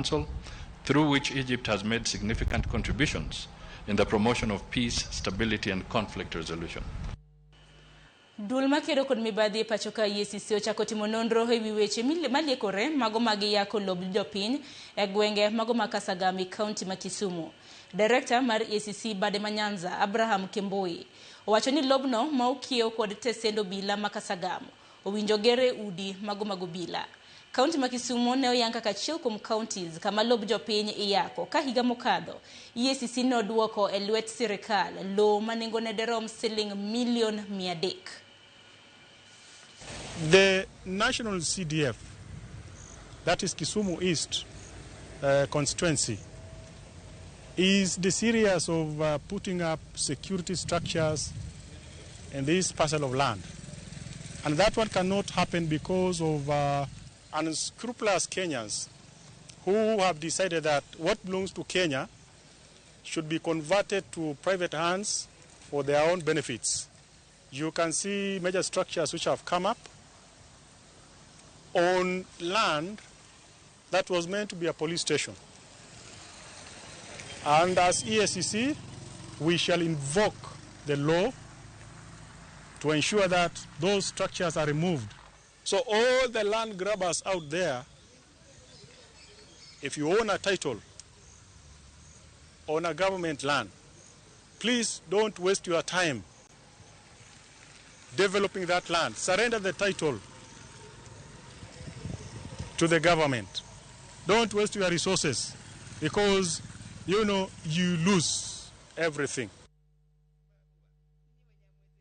Council, through which Egypt has made significant contributions in the promotion of peace, stability, and conflict resolution. Dulma kedo kod mibadhi pachoka EACC ochako timo nonro ewi weche maliekore mago mag yako lob jopiny e gwenge mago ma Kasagam County ma Kisumu. Director mar EACC Bade Manyanza Abraham Kemboi owacho ni lobno ma okiew kod tesendo bila ma Kasagam owinjo gere udi mago mag obila. County ma Kisumu ne oyang kaka achiel kuom counties kama lob jopiny iyako ka higa mokadho EACC noduoko e lwet sirikal lowo ma nengone derom siling milion 300. The national CDF, that is Kisumu East constituency, is the series of putting up security structures in this parcel of land. And that one cannot happen because of unscrupulous Kenyans who have decided that what belongs to Kenya should be converted to private hands for their own benefits. You can see major structures which have come up on land that was meant to be a police station. And as EACC, we shall invoke the law to ensure that those structures are removed. So all the land grabbers out there, if you own a title on a government land, please don't waste your time developing that land. Surrender the title to the government. Don't waste your resources because, you lose everything.